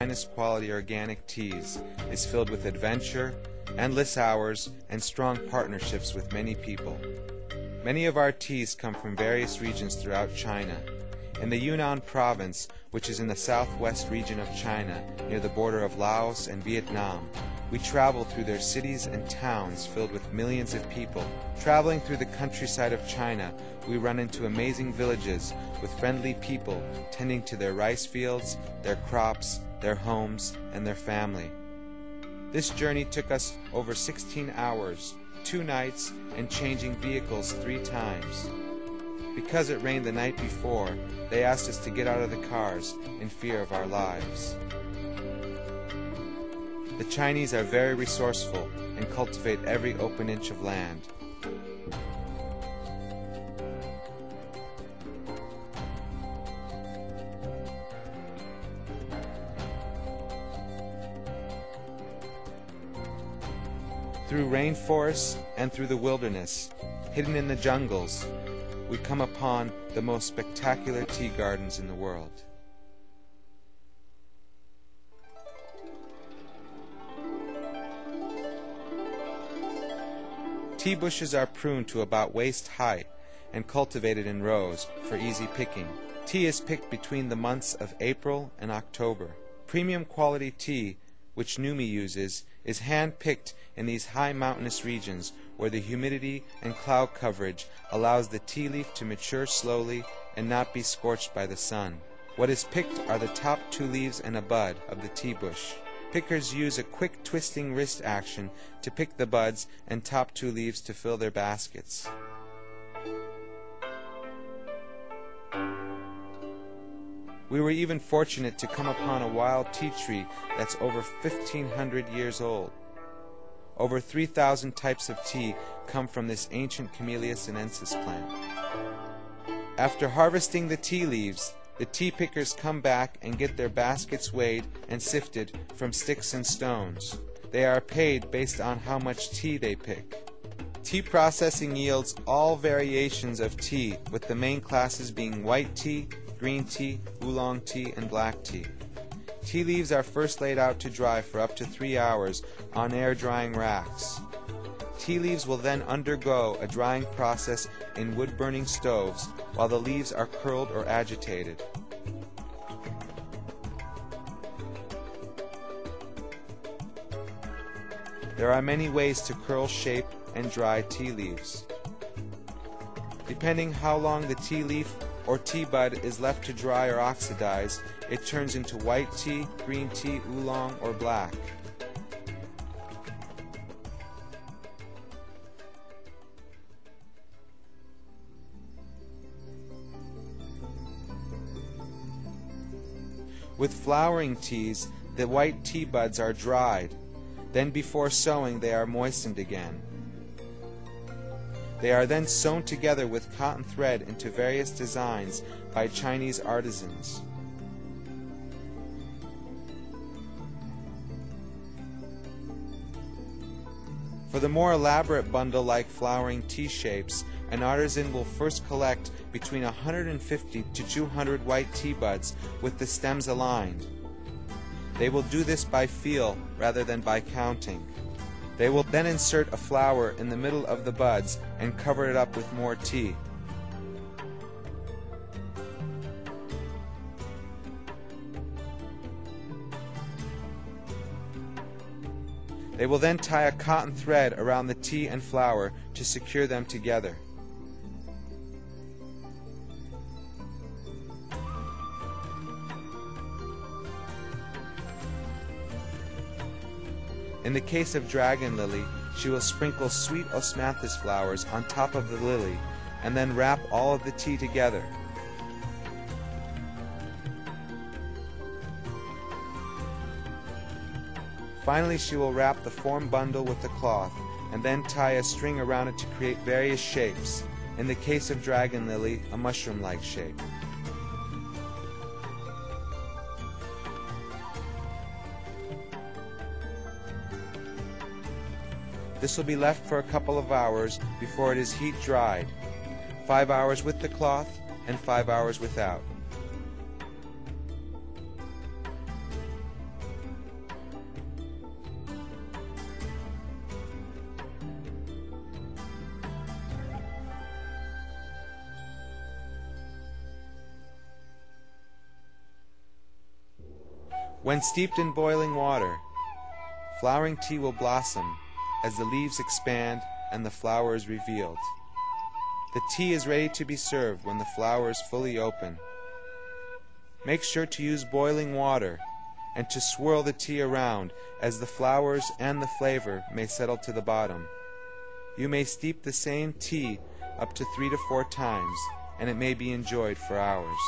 finest quality organic teas is filled with adventure, endless hours, and strong partnerships with many people. Many of our teas come from various regions throughout China. In the Yunnan province, which is in the southwest region of China, near the border of Laos and Vietnam, we travel through their cities and towns filled with millions of people. Traveling through the countryside of China, we run into amazing villages with friendly people tending to their rice fields, their crops, their homes, and their family. This journey took us over 16 hours, 2 nights, and changing vehicles 3 times. Because it rained the night before, they asked us to get out of the cars in fear of our lives. The Chinese are very resourceful and cultivate every open inch of land. Through rainforests and through the wilderness, hidden in the jungles, we come upon the most spectacular tea gardens in the world. Tea bushes are pruned to about waist height and cultivated in rows for easy picking. Tea is picked between the months of April and October. Premium quality tea, which Numi uses, is hand-picked in these high mountainous regions where the humidity and cloud coverage allows the tea leaf to mature slowly and not be scorched by the sun. What is picked are the top 2 leaves and a bud of the tea bush. Pickers use a quick twisting wrist action to pick the buds and top 2 leaves to fill their baskets. We were even fortunate to come upon a wild tea tree that's over 1,500 years old. Over 3,000 types of tea come from this ancient Camellia sinensis plant. After harvesting the tea leaves, the tea pickers come back and get their baskets weighed and sifted from sticks and stones. They are paid based on how much tea they pick. Tea processing yields all variations of tea, with the main classes being white tea, green tea, oolong tea, and black tea. Tea leaves are first laid out to dry for up to 3 hours on air drying racks. Tea leaves will then undergo a drying process in wood-burning stoves while the leaves are curled or agitated. There are many ways to curl, shape, and dry tea leaves. Depending how long the tea leaf or tea bud is left to dry or oxidize, it turns into white tea, green tea, oolong, or black. With flowering teas, the white tea buds are dried. Then before sowing, they are moistened again. They are then sewn together with cotton thread into various designs by Chinese artisans. For the more elaborate bundle-like flowering tea shapes, an artisan will first collect between 150 to 200 white tea buds with the stems aligned. They will do this by feel rather than by counting. They will then insert a flower in the middle of the buds and cover it up with more tea. They will then tie a cotton thread around the tea and flower to secure them together. In the case of dragon lily, she will sprinkle sweet osmanthus flowers on top of the lily and then wrap all of the tea together. Finally, she will wrap the formed bundle with the cloth and then tie a string around it to create various shapes. In the case of dragon lily, a mushroom-like shape. This will be left for a couple of hours before it is heat dried. 5 hours with the cloth and 5 hours without. When steeped in boiling water, flowering tea will blossom as the leaves expand and the flower is revealed. The tea is ready to be served when the flower is fully open. Make sure to use boiling water and to swirl the tea around as the flowers and the flavor may settle to the bottom. You may steep the same tea up to 3 to 4 times, and it may be enjoyed for hours.